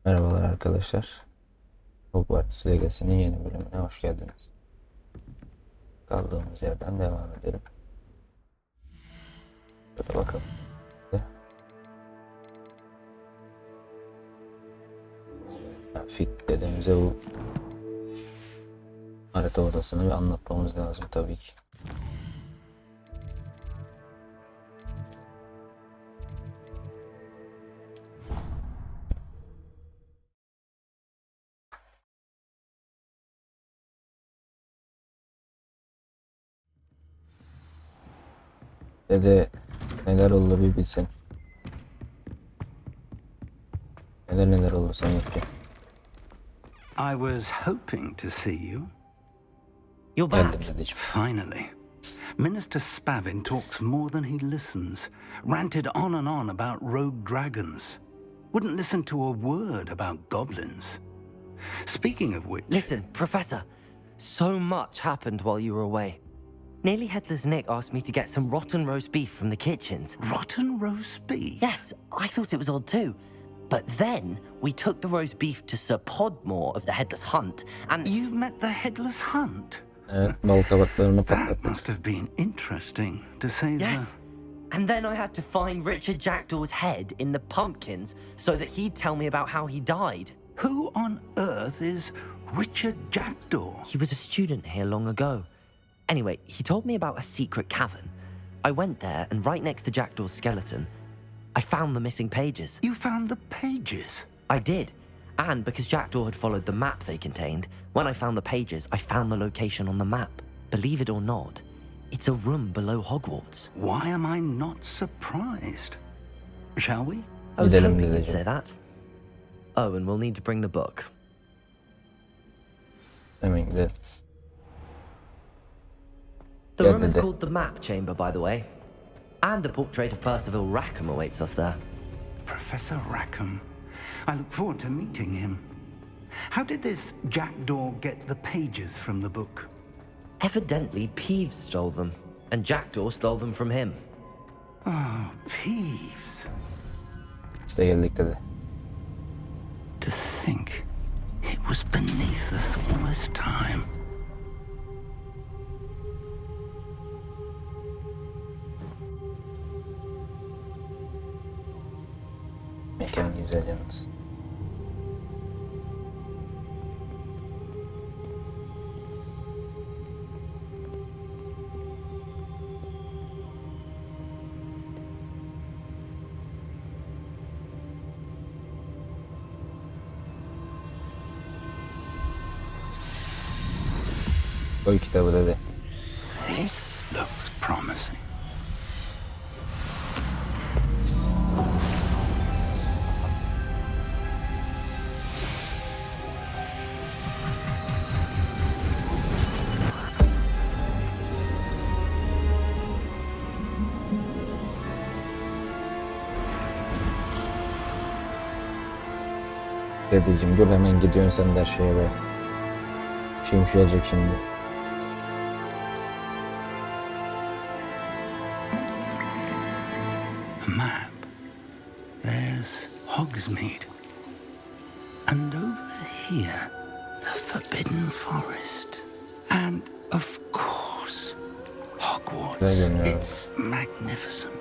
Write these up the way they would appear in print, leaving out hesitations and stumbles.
Merhabalar arkadaşlar. Hogwarts Legacy'nin yeni bölümüne hoş geldiniz. Kaldığımız yerden devam edelim. Hadi bakalım. Fit dediğimize bu harita odasını bir anlatmamız lazım tabii ki. Dede neler oldu bir bilsen. Neler oldu sen yokken. I was hoping to see you. You're back. Geldim dedeciğim. Finally. Minister Spavin talks more than he listens. Ranted on and on about rogue dragons. Wouldn't listen to a word about goblins. Speaking of which... Listen, Professor. So much happened while you were away. Nearly Headless Nick asked me to get some rotten roast beef from the kitchens. Rotten roast beef? Yes, I thought it was odd too. But then we took the roast beef to Sir Podmore of the Headless Hunt, and... You met the Headless Hunt? Evet, bal kabaklarını That patlattık. must have been interesting, to say Yes. And then I had to find Richard Jackdaw's head in the pumpkins so that he'd tell me about how he died. Who on earth is Richard Jackdaw? He was a student here long ago. Anyway, he told me about a secret cavern. I went there, and right next to Jackdaw's skeleton, I found the missing pages. You found the pages? I did. And because Jackdaw had followed the map they contained, when I found the pages, I found the location on the map. Believe it or not, it's a room below Hogwarts. Why am I not surprised? Shall we? I was Gidelim hoping you'd dedeciğim. say that. Oh, and we'll need to bring the book. Hemen gidelim. The Gel room is dede. called the Map Chamber, by the way. And a portrait of Percival Rackham awaits us there. Professor Rackham. I look forward to meeting him. How did this Jackdaw get the pages from the book? Evidently, Peeves stole them, and Jackdaw stole them from him. Oh, Peeves. İşte geldik dede. To think it was beneath us all this time. Mekan güzel yalnız. Koy kitabı dede. This looks promising. Dedeciğim dur hemen gidiyorsun sen de her şeye be. Şeyim şu olacak şimdi. A map. There's Hogsmeade. And over here, the Forbidden Forest. And, of course, Hogwarts. Güzel görünüyor. It's magnificent.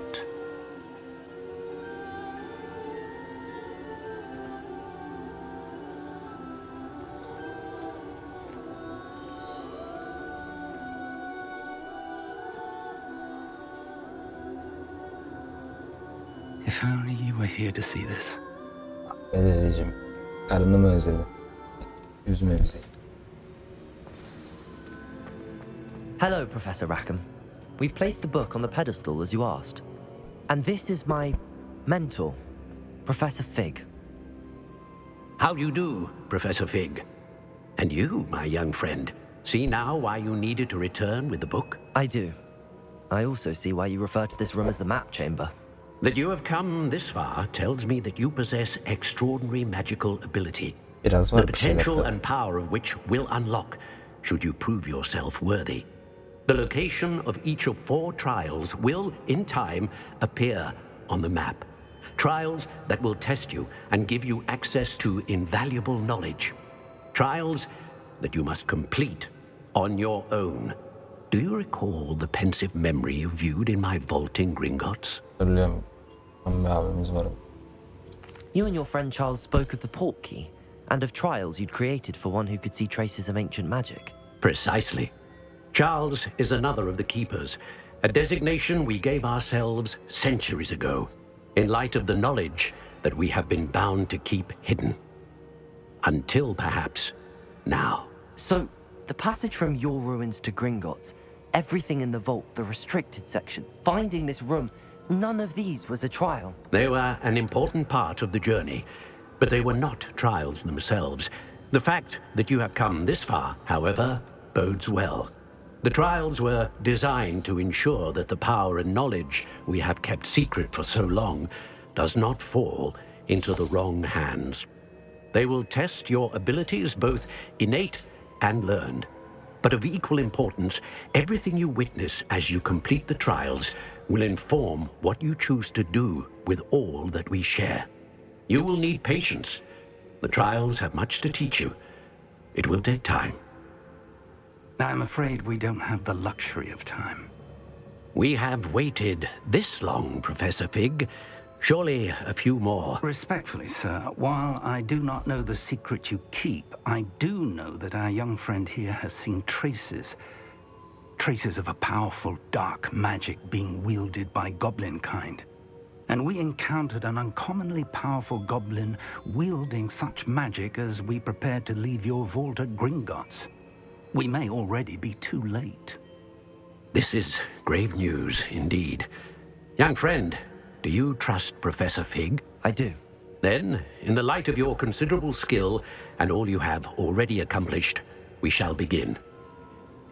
If only you were here to see this. Dedeciğim karnımı özledim. Üzme bizi. Hello, Professor Rackham. We've placed the book on the pedestal as you asked. And this is my mentor, Professor Fig. How do you do, Professor Fig? And you, my young friend, see now why you needed to return with the book? I do. I also see why you refer to this room as the Map Chamber. That you have come this far tells me that you possess extraordinary magical ability, Biraz the var bir şeyler. potential and power of which will unlock should you prove yourself worthy. The location of each of 4 trials will, in time, appear on the map. Trials that will test you and give you access to invaluable knowledge. Trials that you must complete on your own. Do you recall the pensive memory you viewed in my vault in Gringotts? Hatırlıyorum. Bir abimiz vardı. You and your friend Charles spoke of the port key and of trials you'd created for one who could see traces of ancient magic. Precisely. Charles is another of the Keepers, a designation we gave ourselves centuries ago, in light of the knowledge that we have been bound to keep hidden. Until perhaps now. So, the passage from your ruins to Gringotts, everything in the vault, the restricted section, finding this room, none of these was a trial. They were an important part of the journey, but they were not trials themselves. The fact that you have come this far, however, bodes well. The trials were designed to ensure that the power and knowledge we have kept secret for so long does not fall into the wrong hands. They will test your abilities, both innate and learned. But of equal importance, everything you witness as you complete the trials will inform what you choose to do with all that we share. You will need patience. The trials have much to teach you. It will take time. I'm afraid we don't have the luxury of time. We have waited this long, Professor Fig. Surely a few more. Respectfully, sir, while I do not know the secret you keep, I do know that our young friend here has seen traces of a powerful dark magic being wielded by goblin kind. And we encountered an uncommonly powerful goblin wielding such magic as we prepared to leave your vault at Gringotts. We may already be too late. This is grave news indeed. Young friend, do you trust Professor Fig? I do. Then, in the light of your considerable skill and all you have already accomplished, we shall begin.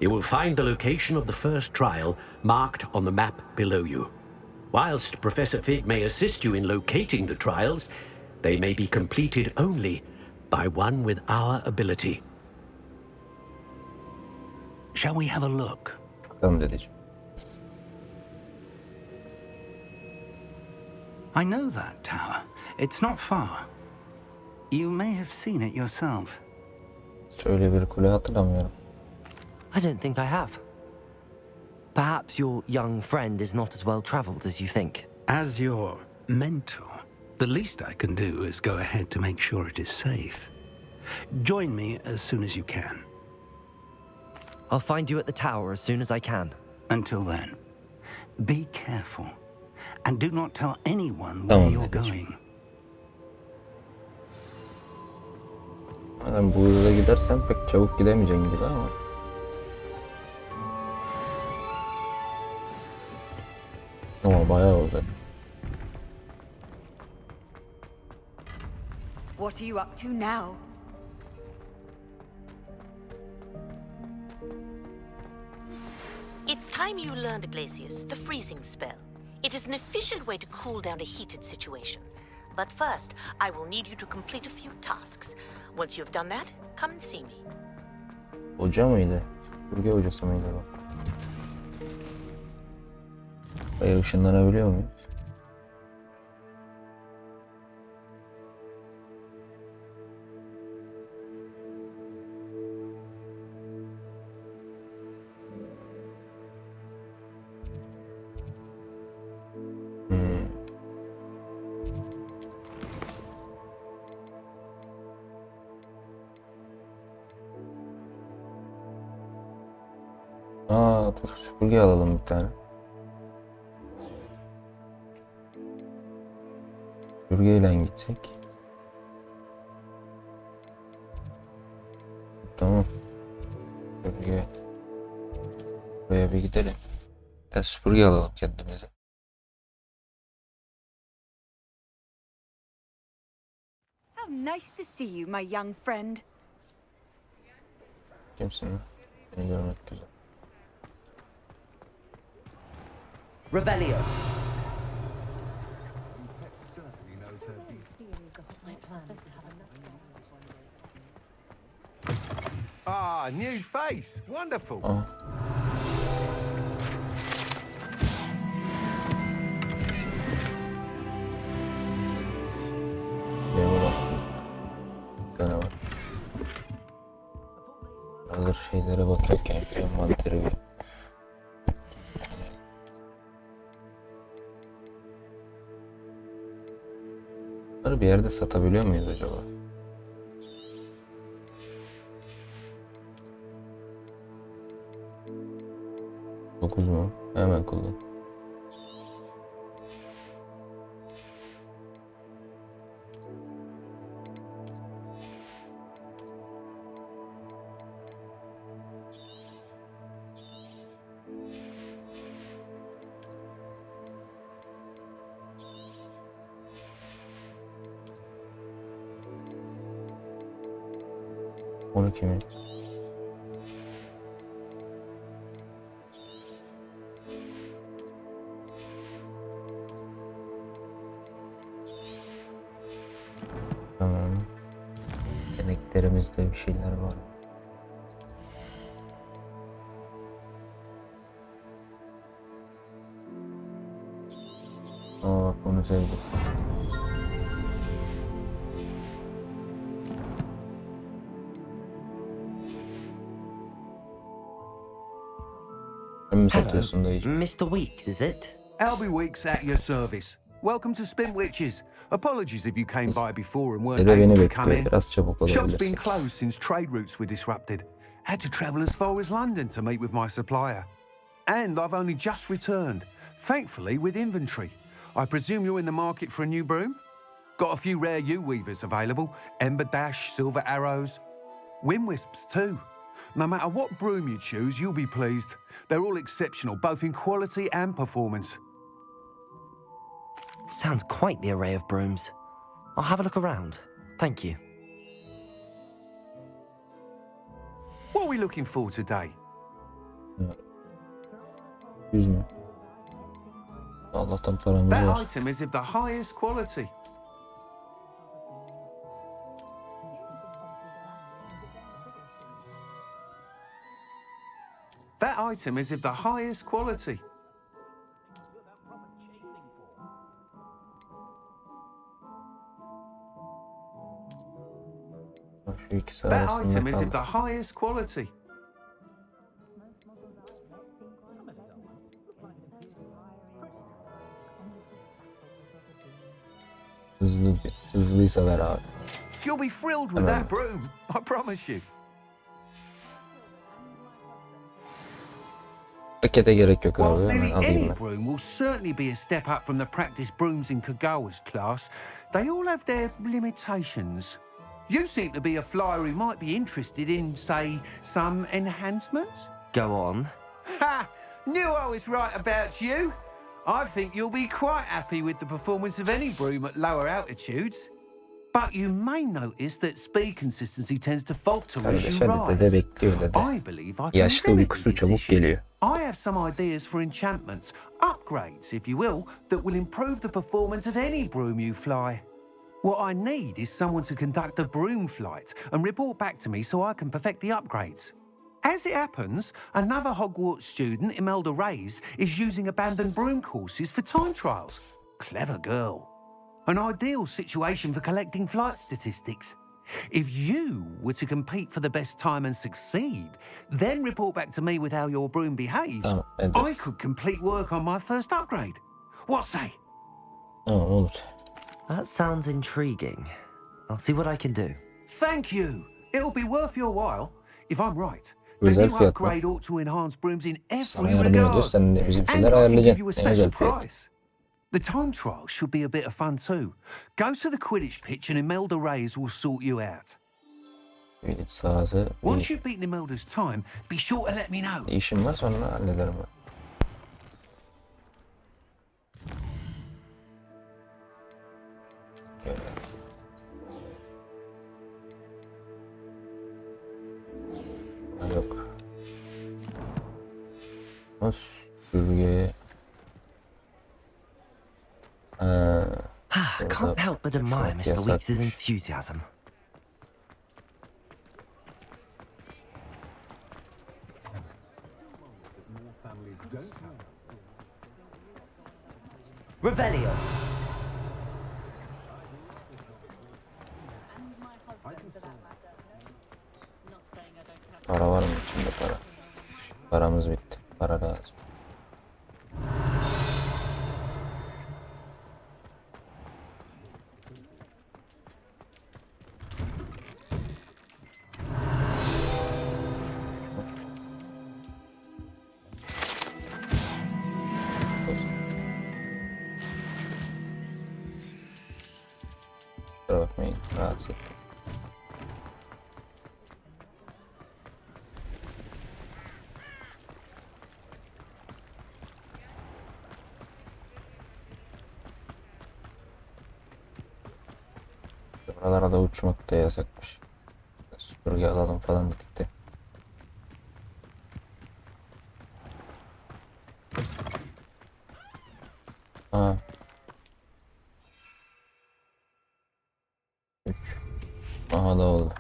You will find the location of the first trial marked on the map below you. Whilst Professor Fig may assist you in locating the trials, they may be completed only by one with our ability. Shall we have a look? Bakalım dedeciğim. I know that tower. It's not far. You may have seen it yourself. Şöyle bir kule hatırlamıyorum. I don't think I have. Perhaps your young friend is not as well traveled as you think. As your mentor, the least I can do is go ahead to make sure it is safe. Join me as soon as you can. I'll find you at the tower as soon as I can. Until then, be careful. And do not tell anyone where Tamam, you're dedeciğim. going. Ben bu hızla gidersen pek çabuk gidemeyeceğim gibi ama. Ama bayağı olacak. What are you up to now? It's time you learned, Iglesias, the freezing spell. It is an efficient way to cool down a heated situation. But first, I will need you to complete a few tasks. Once you've done that, come and see me. Hoca mıydı? Süpürge hocası mıydı bu? Buraya ışınlanabiliyor muyum? Dur süpürge alalım bir tane. Süpürgeyle gitsek. Tamam. Süpürge. Buraya bir gidelim. Bir süpürge alalım kendimize. How nice to see you, my young friend. Kimsin lan? Seni görmek güzel. Revelio. Ah, new face. Wonderful. Aa. hazır şeylere bakıyorken şu envanteri bir bunları bir yerde satabiliyor muyuz acaba? 9 mu? Hemen kullan. Onu kimin? Tamam. Yeteneklerimizde bir şeyler var. Aa, bunu sevdim. Mi satıyorsun dayıcım? Mr. Weeks, is it? Albie Weeks at your service. Welcome to Spintwitches. Apologies if you came by before and weren't Bir de beni able to come bekliyor. in. Biraz çabuk Shop's been olabilirsek. closed since trade routes were disrupted. Had to travel as far as London to meet with my supplier. And I've only just returned, thankfully with inventory. I presume you're in the market for a new broom? Got a few rare U-weavers available. Ember Dash, Silver Arrows. Wind Wisps too. No matter what broom you choose, you'll be pleased. They're all exceptional, both in quality and performance. Sounds quite the array of brooms. I'll have a look around. Thank you. What are we looking for today? 100 mü? Allah'tan paramız That var. item is of the highest quality. That item is of the highest quality. Şu ikisi That arasında item is of kaldı. the highest quality. Hızlıysa ver abi. You'll be thrilled with that broom, I promise you. Pakete gerek yok Whilst abi. nearly Hemen alayım any ben. broom will certainly be a step up from the practice brooms in Kagawa's class, they all have their limitations. You seem to be a flyer who might be interested in, say, some enhancements? Go on. Ha! Knew I was right about you. I think you'll be quite happy with the performance of any broom at lower altitudes. But you may notice that speed consistency tends to falter as you Kardeş hadi dede rise. bekliyor dede. I believe I can Yaşlı remedy uykusu this çabuk issue. geliyor. I have some ideas for enchantments, upgrades, if you will, that will improve the performance of any broom you fly. What I need is someone to conduct a broom flight and report back to me so I can perfect the upgrades. As it happens, another Hogwarts student, Imelda Reyes, is using abandoned broom courses for time trials. Clever girl. An ideal situation for collecting flight statistics. If you were to compete for the best time and succeed, then report back to me with how your broom behaved, Tamam, I ederiz. could complete work on my first upgrade. What say? Tamam olur. That sounds intriguing. I'll see what I can do. Thank you. It'll be worth your while. If I'm right, the Güzel new fiyat mı? upgrade ought to enhance brooms in Sana every yardım ediyor. regard. Sen de bizimkileri And I can give ayarlayacaksın. you a En special güzel fiyat. price. The time trial should be a bit of fun too. Go to the Quidditch pitch and Imelda Reyes will sort you out. Quidditch sahası. Once you've beaten Imelda's time, be sure to let me know. İşim var sonra hallederim ben. Böyle. Ha, yok. Sürgü. Can't help but admire Mr. Weeks' enthusiasm. Revelio. Para var mı içinde para? Paramız bitti. Para lazım. Kusura bakmayın, rahatsız ettim. Buralarda uçmak da yasakmış. Süpürge alalım falan dedik de. Ha. 3. Aha da oldu.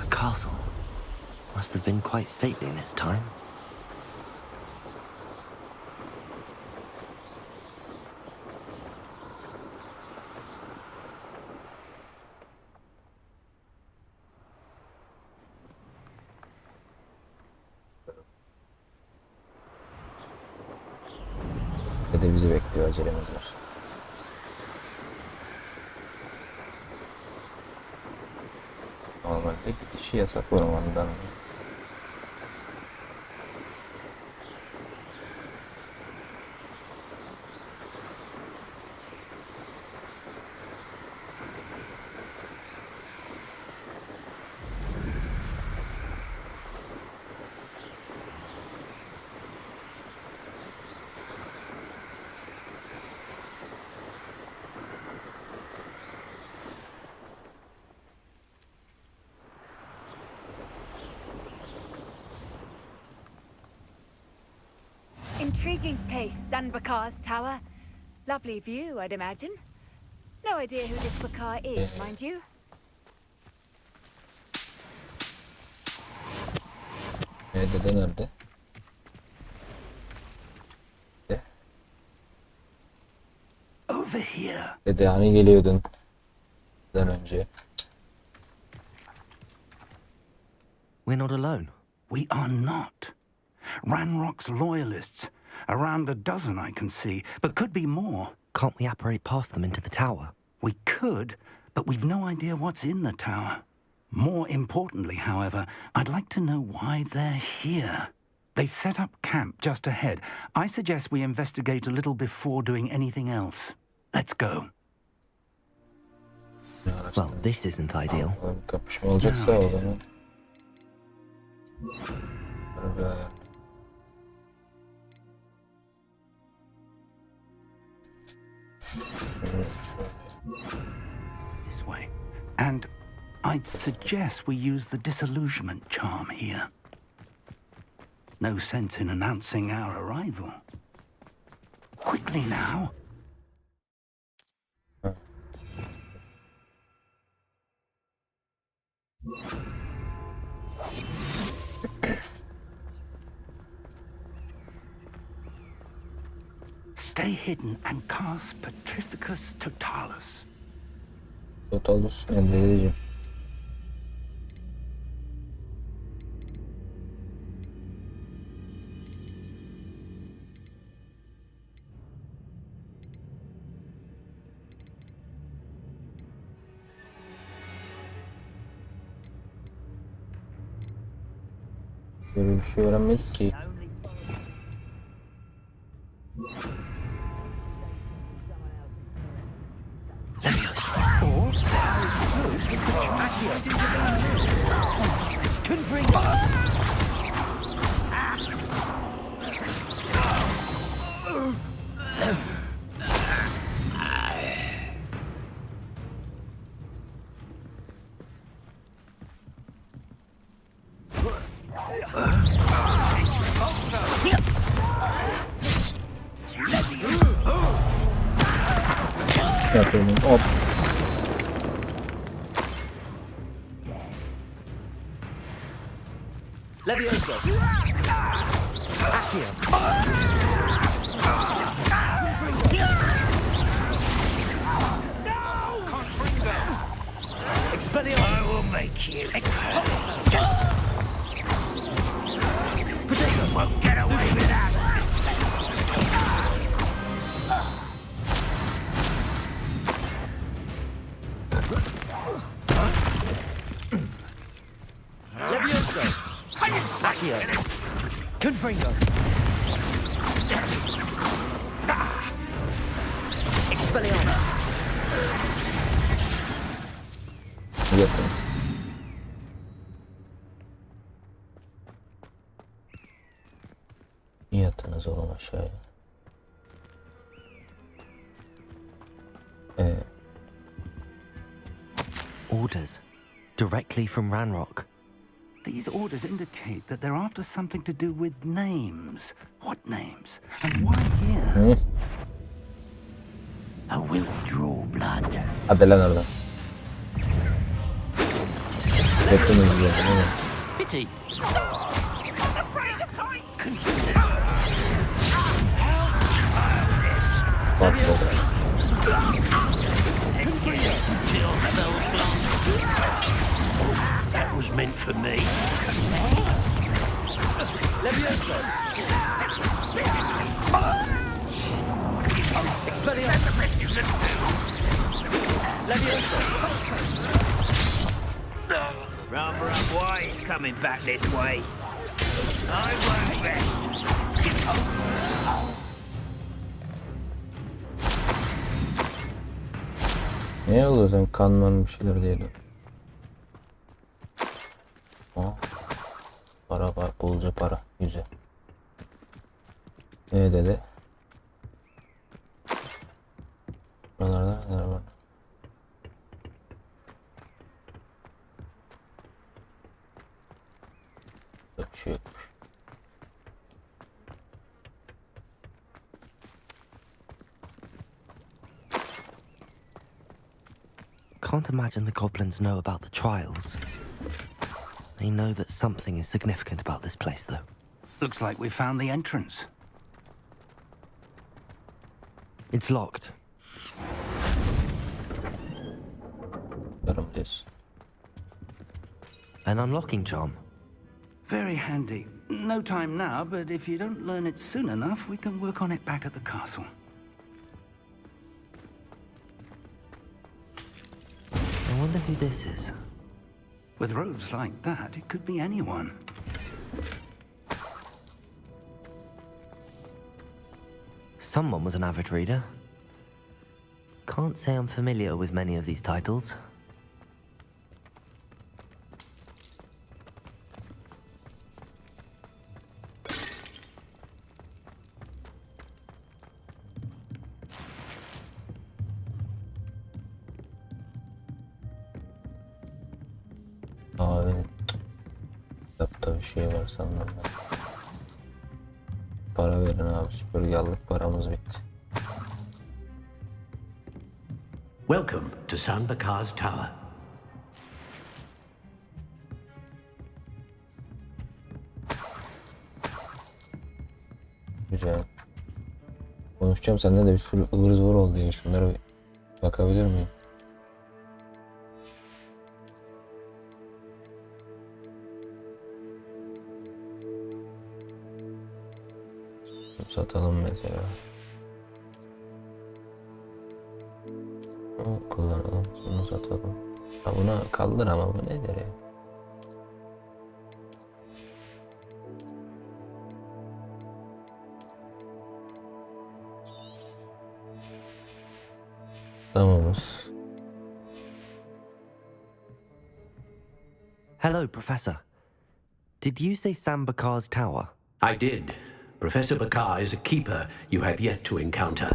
A castle. Must have been quite stately in its time. Dede bizi bekliyor, acelemiz var. Normalde gidişi yasak ormandan. Intriguing place, Zanbakar's tower. Lovely view, I'd imagine. No idea who this Bakar is, mind you. Dede nerede? Over here. Dede hani geliyordun? Önce. We're not alone. We are not. Ranrock's loyalists. Around a dozen I can see, but could be more. Can't we apparate past them into the tower? We could, but we've no idea what's in the tower. More importantly, however, I'd like to know why they're here. They've set up camp just ahead. I suggest we investigate a little before doing anything else. Let's go. Well, this isn't ideal. Kapışma olacaksa o zaman. This way. And I'd suggest we use the disillusionment charm here. No sense in announcing our arrival. Quickly now. Stay hidden and cast Petrificus Totalus. Totalus elde edeceğim. Böyle bir şey öğrenmedik ki. Yapıyorum. Hop. Leviosa! Accio! make you. Won't get away with that. Levioso! Accio! Confringo! Expelliarmus! Yatınız. Yatınız oğlum aşağıya. Orders. Directly from Ranrock. These orders indicate that they're after something to do with names. What names? And why here? Hı? I will draw blood. Hadi lan oradan. Yatınız diyorum oğlum. Pity! Bak bak. That was meant for me. Levioso! Expelliarmus! Levioso! Rather unwise coming back this way. I won't rest. Ne oluyor sen kanman bir şeyler diyordun. Para var, bolca para, güzel. Ne dedi? Buralarda neler var? Yok bir şey yokmuş. Can't imagine the goblins know about the trials. They know that something is significant about this place, though. Looks like we found the entrance. It's locked. Yarım diyorsun. An unlocking charm. Very handy. No time now, but if you don't learn it soon enough, we can work on it back at the castle. I wonder who this is. With robes like that, it could be anyone. Someone was an avid reader. Can't say I'm familiar with many of these titles. Abi kitapta bir şey var sandım ben. Para verin abi, süpürge aldık, paramız bitti. Welcome to San Bakar's Tower. Güzel. Konuşacağım, sende de bir sürü ıvır zıvır oldu ya, şunlara bir bakabilir miyim? Satalım mesela. Bunu kullanalım, bunu satalım. Ha, buna kaldır ama bu nedir ya? Tamamız. Hello, Professor. Did you say San Bakar's Tower? I did. Professor Bakar is a keeper you have yet to encounter.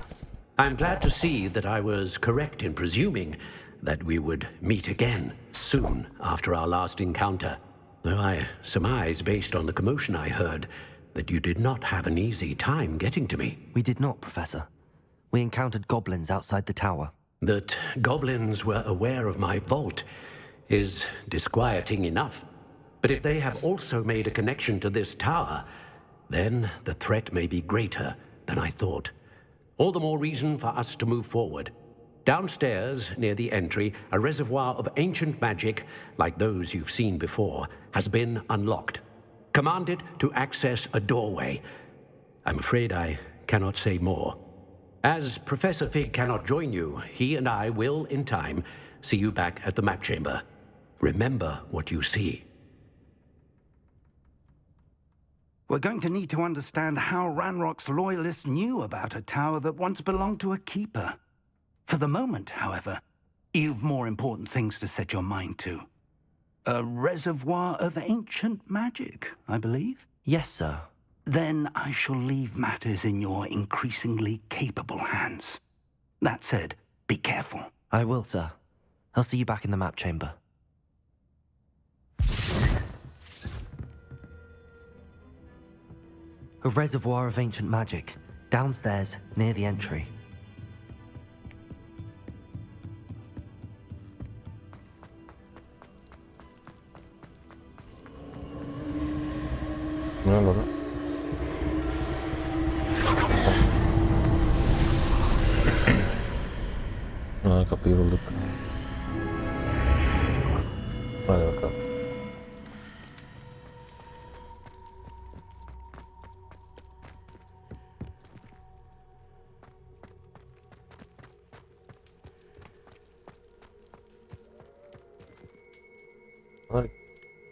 I'm glad to see that I was correct in presuming that we would meet again soon after our last encounter, though I surmise, based on the commotion I heard, that you did not have an easy time getting to me. We did not, Professor. We encountered goblins outside the tower. That goblins were aware of my vault is disquieting enough. But if they have also made a connection to this tower, then the threat may be greater than I thought. All the more reason for us to move forward. Downstairs, near the entry, a reservoir of ancient magic, like those you've seen before, has been unlocked. Commanded to access a doorway. I'm afraid I cannot say more. As Professor Fig cannot join you, he and I will, in time, see you back at the map chamber. Remember what you see. We're going to need to understand how Ranrock's loyalists knew about a tower that once belonged to a keeper. For the moment, however, you've more important things to set your mind to. A reservoir of ancient magic, I believe? Yes, sir. Then I shall leave matters in your increasingly capable hands. That said, be careful. I will, sir. I'll see you back in the map chamber. A reservoir of ancient magic, downstairs near the entry. Bu ne baba? Ha, kapıyı bulduk. Hadi bakalım.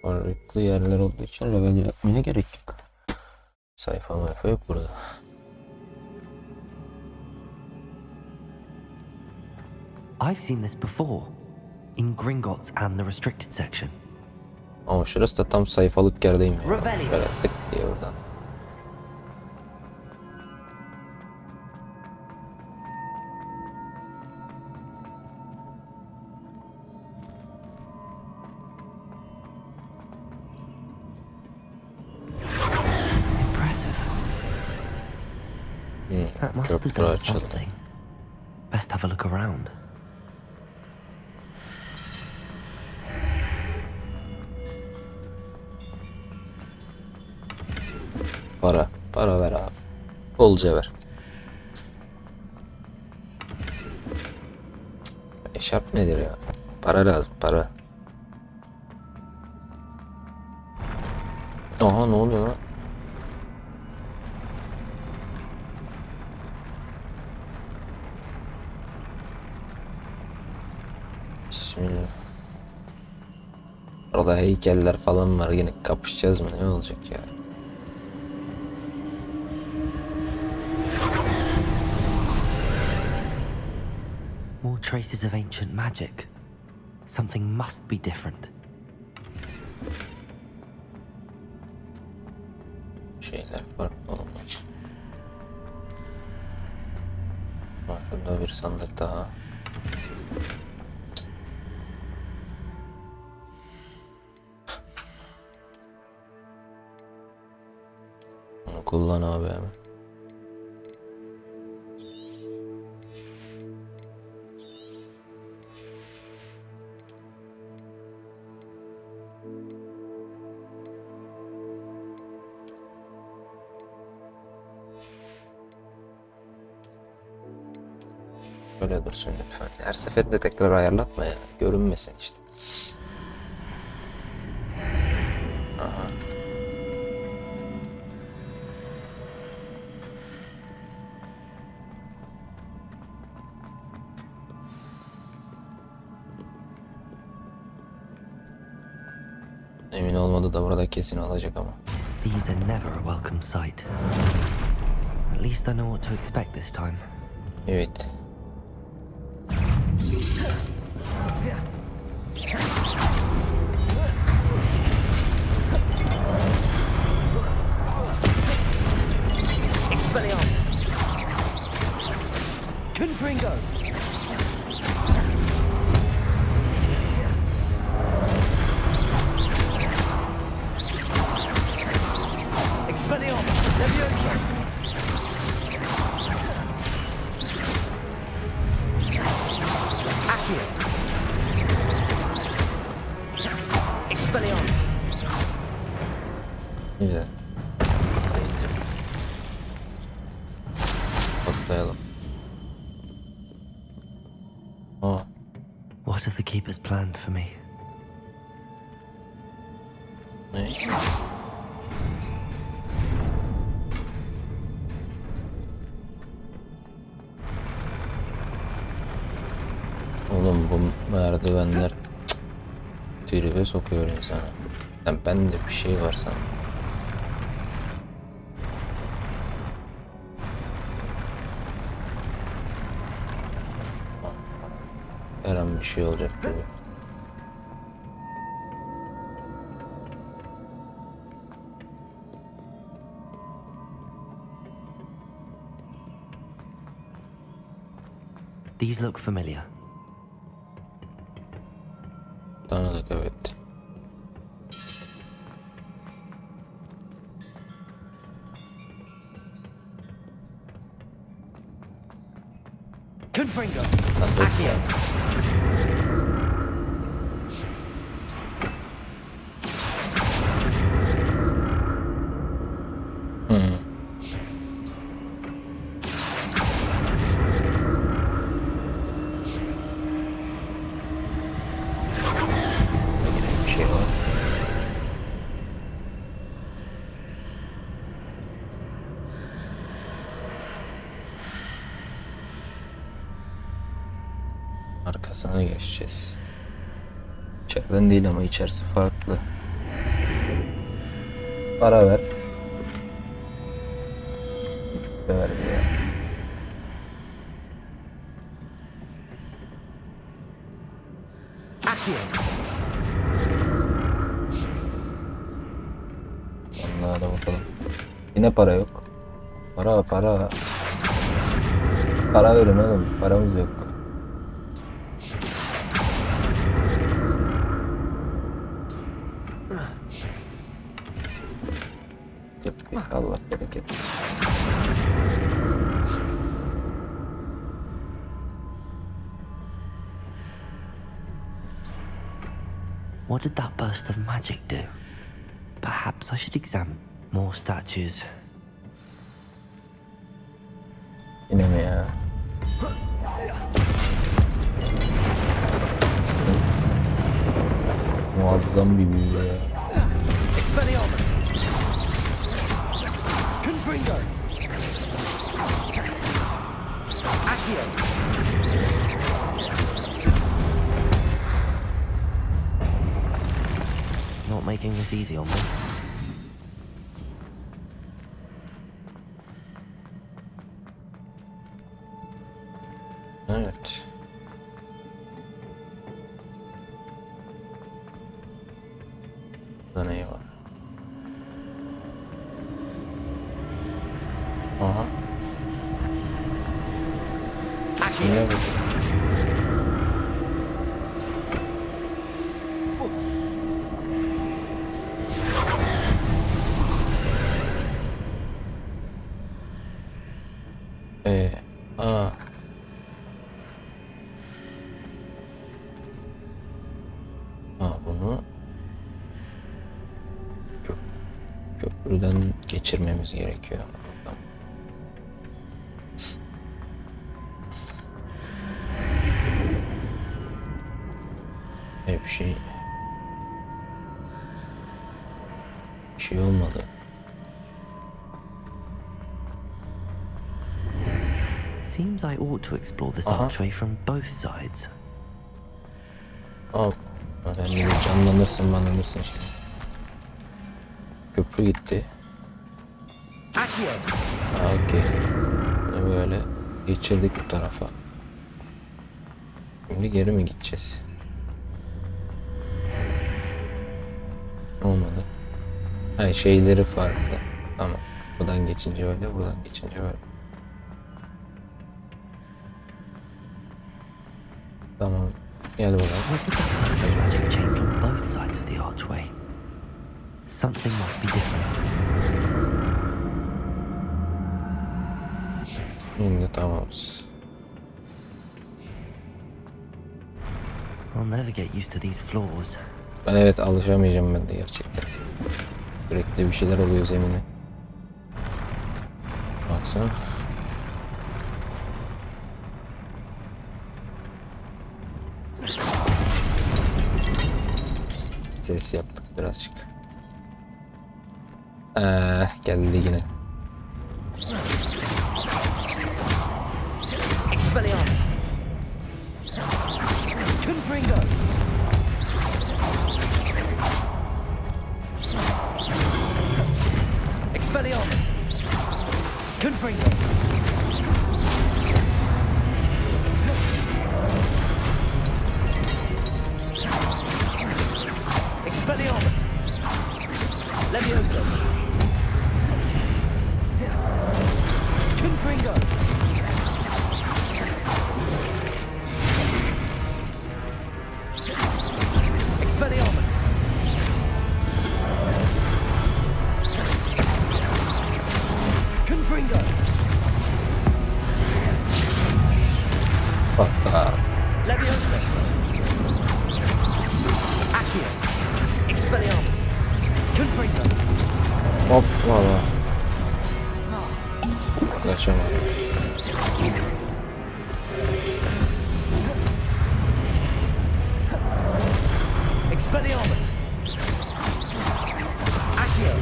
Farklı yerler olduğu için level yapmaya gerek yok. Sayfa yok burada. I've seen this before, in Gringotts and the restricted section. Ama şurası da tam sayfalık yerdeyim ya. Revelio. Şöyle tık diye oradan. Impressive. That must have Köprü done açıldı. something. Best have a look around. Para ver abi. Bolca ver. Eşarp nedir ya? Para lazım, para. Aha, ne oluyor lan? Bismillah. Orada heykeller falan var, yine kapışacağız mı, ne olacak ya? More traces of ancient magic. Something must be different. Şeyler farklı olmuş. Burada bir sandık daha. Bunu kullan abi hemen. Böyle dursun lütfen. Her seferinde tekrar ayarlatma ya. Görünmesin işte. Aha. Emin olmadı da burada kesin alacak ama. These are never a welcome sight. At least I know what to expect this time. Evet. Expelliarmus! Confringo! Expelliarmus! Levioso! Accio! Expelliarmus! Güzel. Patlayalım. What have the keepers planned for me? Ne? Oğlum bu merdivenler tribe sokuyor insana. Yani bende bir şey var sanırım. Her an bir şey olacak gibi. These look familiar. Tanıdık evet. Confringo! Tanıdık. Accio! Bir şey var. Arkasına geçeceğiz. İçeriden değil ama içerisi farklı. Para ver. Verdi ya. Accio! Allah'a da bakalım. Yine para yok. Para. Para verin oğlum. Paramız yok. Allah bereket. What did that burst of magic do? Perhaps I should examine more statues. Yine mi ya? Muazzam bir büyü ya. Expelliarmus! Confringo! Accio! Not making this easy on me. Evet. Burada ne var? Aha. Accio! Niye bu? Aa. Bunu köprüden geçirmemiz gerekiyor. Bir şey olmadı. Seems I ought to explore this archway from both sides. Sen yine canlanırsın banlanırsın şimdi. Köprü gitti. Accio! Okey. Bunu böyle geçirdik bu tarafa. Şimdi geri mi gideceğiz? Olmadı. Hayır, şeyleri farklı. Tamam. Buradan geçince öyle, buradan geçince öyle. Tamam. Gel bakalım. What did that burst of magic change on both sides of the archway? Something must be different. Şimdi tamamız. I'll never get used to these floors. Ben evet alışamayacağım ben de gerçekten. Sürekli bir şeyler oluyor zemine. Baksana. Ses yaptık birazcık. Geldi yine. Expelliarmus. Confringo. Expelliarmus. Confringo. Expelliarmus. Levioso. Confringo. Expelliarmus. Confringo. Levioso. Accio. Expelliarmus. Confringo. Hop valla. Kaçamadım. Expelliarmus. Accio.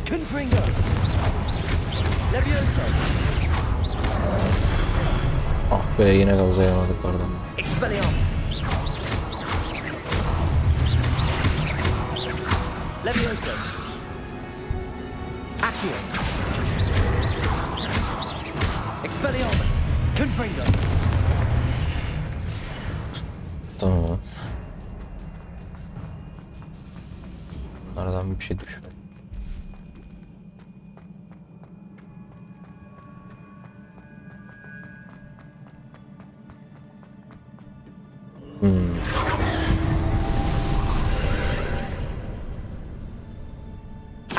Confringo. Levioso. Ah be yine kavzayamadık pardon. Expelliarmus. Levioso. Accio. Expelliarmus. Confringo. Tamam. Aradan bir şey düşmedi.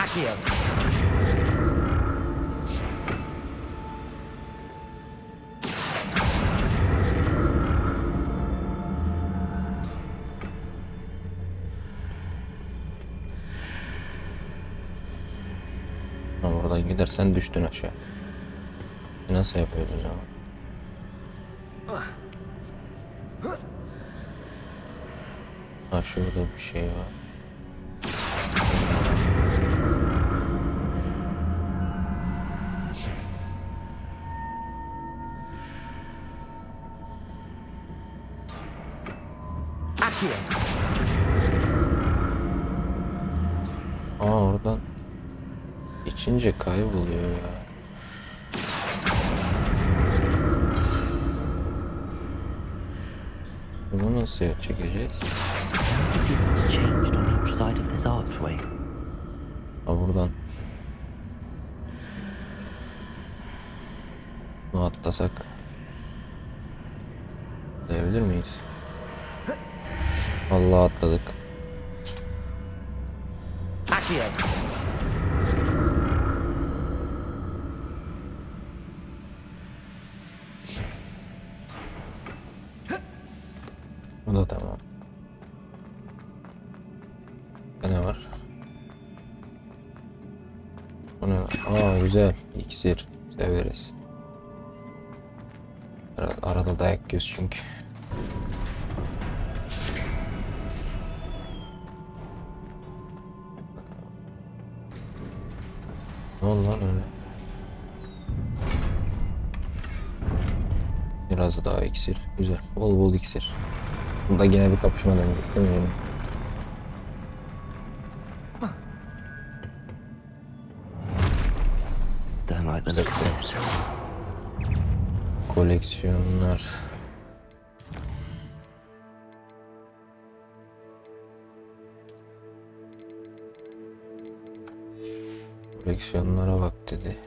Accio. Oradan gidersen düştün aşağı. Nasıl yapıyoruz o zaman? Ha şurada bir şey var. Accio. Oradan içince kayboluyor ya. Bunu nasıl çekeceğiz? To see what's changed on each side of this archway. Ha buradan. Bunu atlasak. Atlayabilir miyiz? Vallahi atladık. Accio. Bu da tamam. Ne var? Bu ne? Güzel. İksir. Severiz. Arada dayak yiyoruz çünkü. Ne oldu lan öyle? Biraz daha iksir. Güzel. Bol bol iksir. Bunda yine bir kapışma döndük değil mi? Yine? Don't like the look of this. Koleksiyonlar. Koleksiyonlara bak dedi.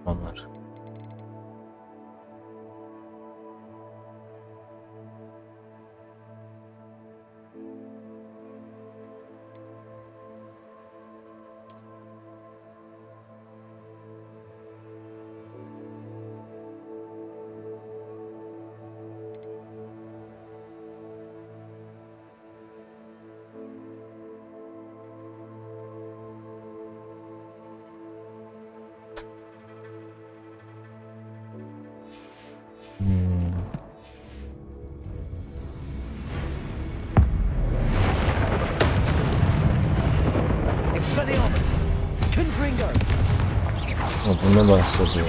Onlar. bölümü bahsediyor.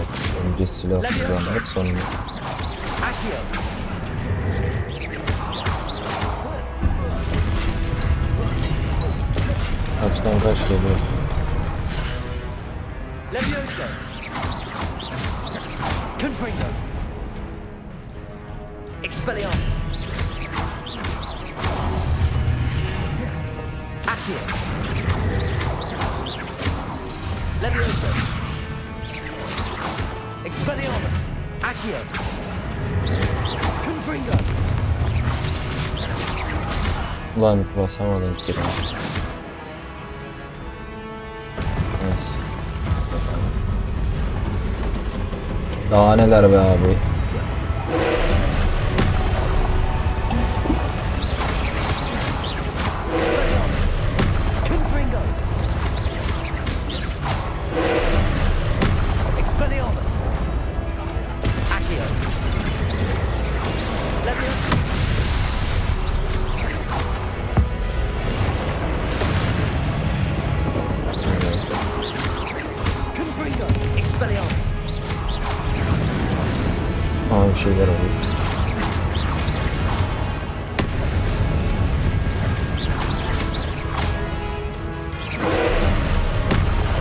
Önce silah kullanmak, sonra kaçtan kaç geliyor. Levioso. Confringo. Expelliarmus. Accio. Levioso. Expelliarmus. Accio. Confringo. Ulan basamadım ki. Neyse. Daha neler be abi. Expelliarmus. Confringo. Expelliarmus. Accio. Levioso. Confringo. Expelliarmus. Ama bir şeyler oluyor.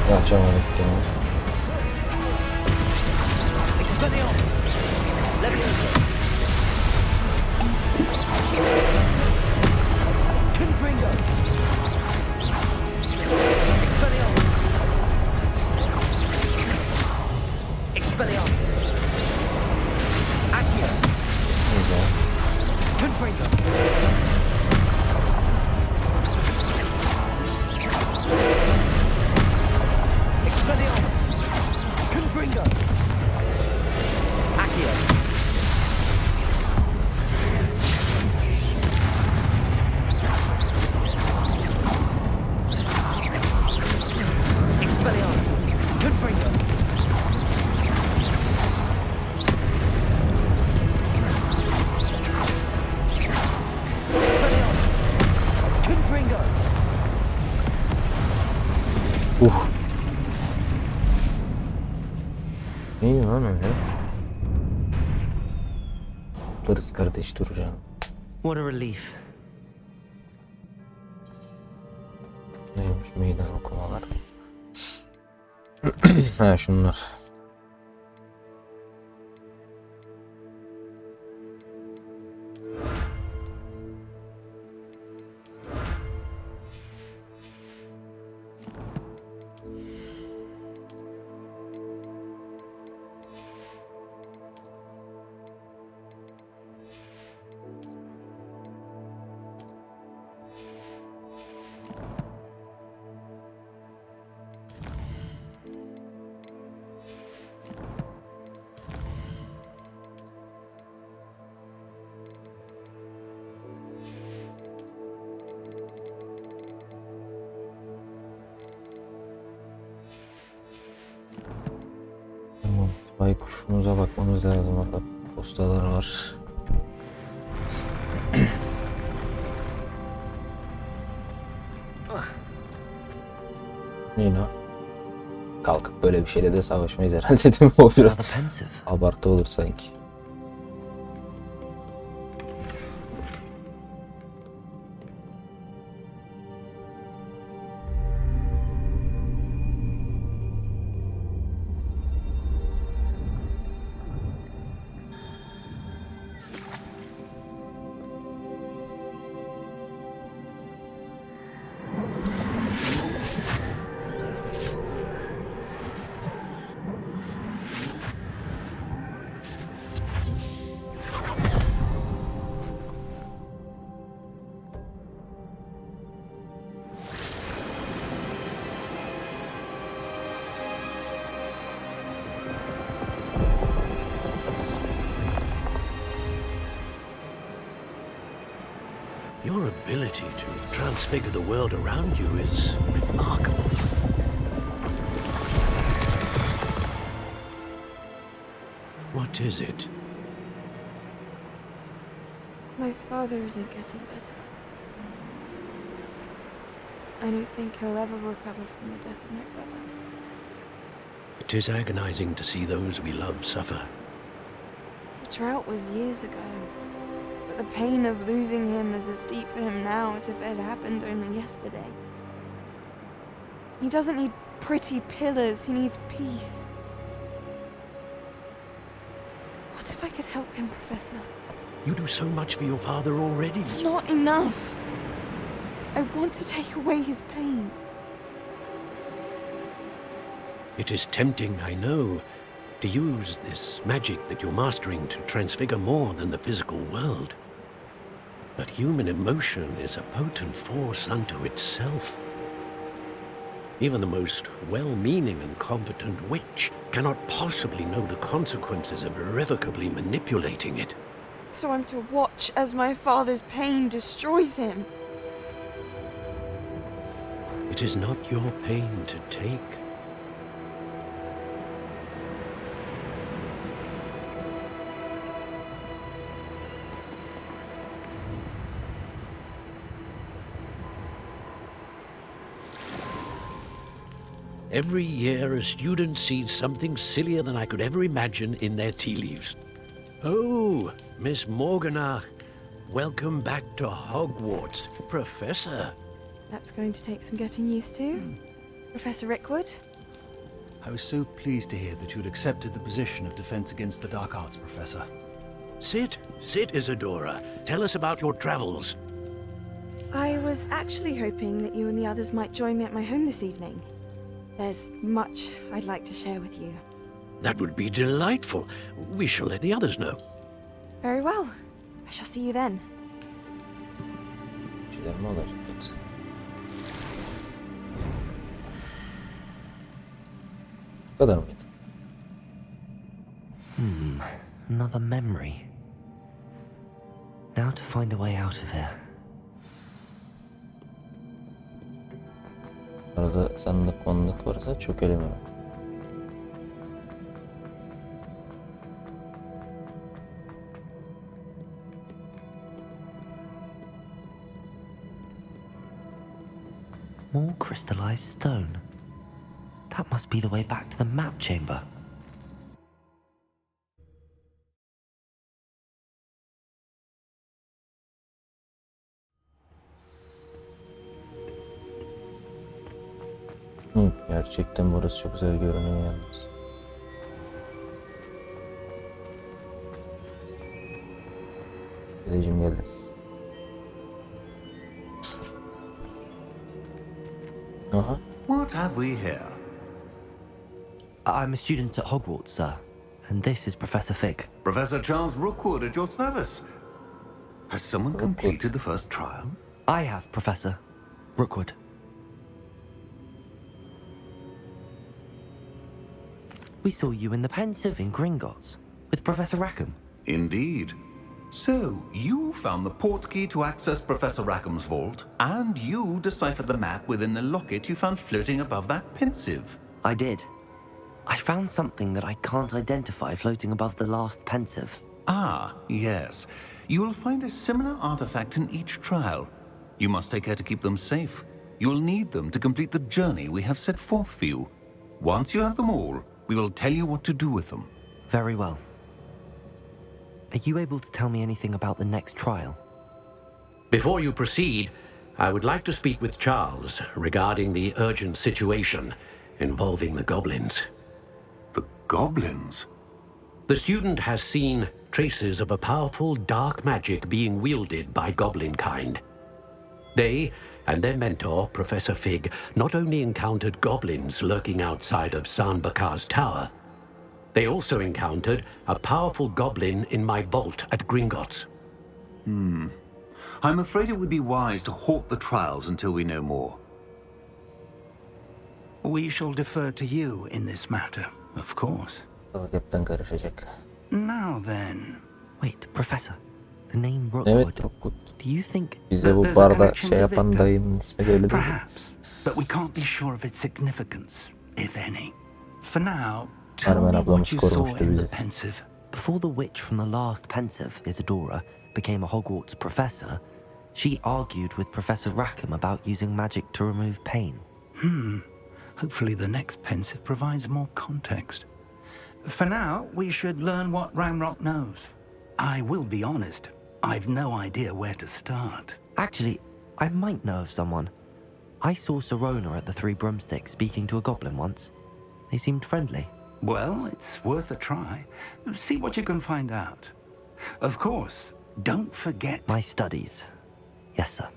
Kaçamadık ya. Expelliarmus. Levioso. Confringo. Expelliarmus. Expelliarmus. Accio. Güzel. Confringo. Expelliarmus. Confringo. Accio. Expelliarmus. Confringo. Expelliarmus. Confringo. İyi lan öyle. Atlarız kardeş, duracağım. What a relief. Neymiş meydan okumalar. Ha şunlar. Tamam. Baykuşumuza bakmamız lazım. Orada postalar var. Nina. Kalkıp böyle bir şeyle de savaşmayız herhalde, değil mi? O biraz Rather pensive. abartı olur sanki. Your ability to transfigure the world around you is remarkable. What is it? My father isn't getting better. I don't think he'll ever recover from the death of my brother. It is agonizing to see those we love suffer. The drought was years ago, but the pain of losing him is as deep for him now as if it had happened only yesterday. He doesn't need pretty pillars, he needs peace. What if I could help him, Professor? You do so much for your father already. It's not enough. I want to take away his pain. It is tempting, I know, to use this magic that you're mastering to transfigure more than the physical world. But human emotion is a potent force unto itself. Even the most well-meaning and competent witch cannot possibly know the consequences of irrevocably manipulating it. So I'm to watch as my father's pain destroys him. It is not your pain to take. Every year, a student sees something sillier than I could ever imagine in their tea leaves. Oh, Miss Morganach, welcome back to Hogwarts, Professor. That's going to take some getting used to. Professor Rickwood? I was so pleased to hear that you had accepted the position of Defense Against the Dark Arts, Professor. Sit, Isadora. Tell us about your travels. I was actually hoping that you and the others might join me at my home this evening. There's much I'd like to share with you. That would be delightful. We shall let the others know. Very well. I shall see you then. Şeyler mi olacak? Bu kadar mıydı? Another memory. Now to find a way out of here. Arada sandık mandık varsa çökelim hemen. More crystallized stone. That must be the way back to the map chamber. Gerçekten burası çok güzel görünüyor yalnız. Dedeciğim geldi. Aha. What have we here? I'm a student at Hogwarts, sir. And this is Professor Fig. Professor Charles Rookwood at your service. Has someone completed the first trial? I have, Professor. Rookwood. We saw you in the Pensive in Gringotts with Professor Rackham. Indeed. So, you found the portkey to access Professor Rackham's vault, and you deciphered the map within the locket you found floating above that Pensive. I did. I found something that I can't identify floating above the last Pensive. Ah, yes. You will find a similar artifact in each trial. You must take care to keep them safe. You will need them to complete the journey we have set forth for you. Once you have them all, we will tell you what to do with them. Very well. Are you able to tell me anything about the next trial? Before you proceed, I would like to speak with Charles regarding the urgent situation involving the goblins. The goblins? The student has seen traces of a powerful dark magic being wielded by goblin kind. They and their mentor, Professor Fig, not only encountered goblins lurking outside of Sanbakar's tower, they also encountered a powerful goblin in my vault at Gringotts. I'm afraid it would be wise to halt the trials until we know more. We shall defer to you in this matter, of course. Hepten karışacak. Now then. Wait, Professor. The name Rookwood. Evet, Rookwood. Do you think... Bize bu barda şey yapan dayının ismi öyle değil. Perhaps, but we can't be sure of its significance, if any. For now, tell me what you saw in the Pensive. Before the witch from the last Pensive, Isadora, became a Hogwarts professor, she argued with Professor Rackham about using magic to remove pain. Hopefully the next pensive provides more context. For now, we should learn what Ranrock knows. I will be honest, I've no idea where to start. Actually, I might know of someone. I saw Sirona at the Three Broomsticks speaking to a goblin once. They seemed friendly. Well, it's worth a try. See what you can find out. Of course, don't forget... My studies. Yes, sir.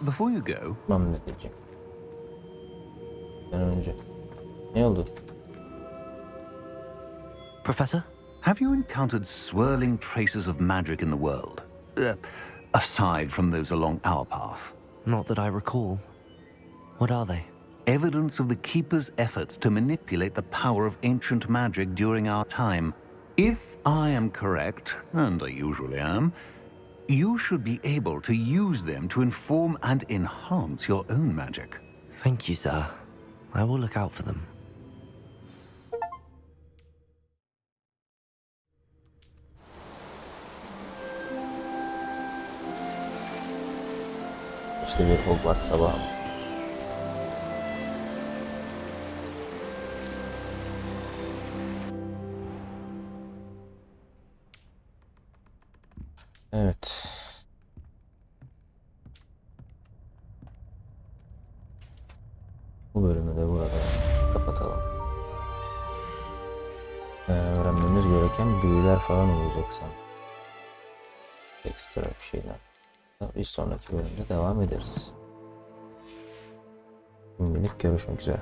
Before you go... Tamam dedeciğim. Ben önce. Ne oldu? Professor? Have you encountered swirling traces of magic in the world? Aside from those along our path? Not that I recall. What are they? Evidence of the Keeper's efforts to manipulate the power of ancient magic during our time. If I am correct, and I usually am, you should be able to use them to inform and enhance your own magic. Thank you, sir. I will look out for them. İşte bir Hogwarts sabahı. Evet. Bu bölümü de burada kapatalım. Öğrenmemiz gereken büyüler falan olacak sanırım. Ekstra bir şeyler. Bir sonraki bölümde devam ederiz. Şimdilik görüşmek üzere.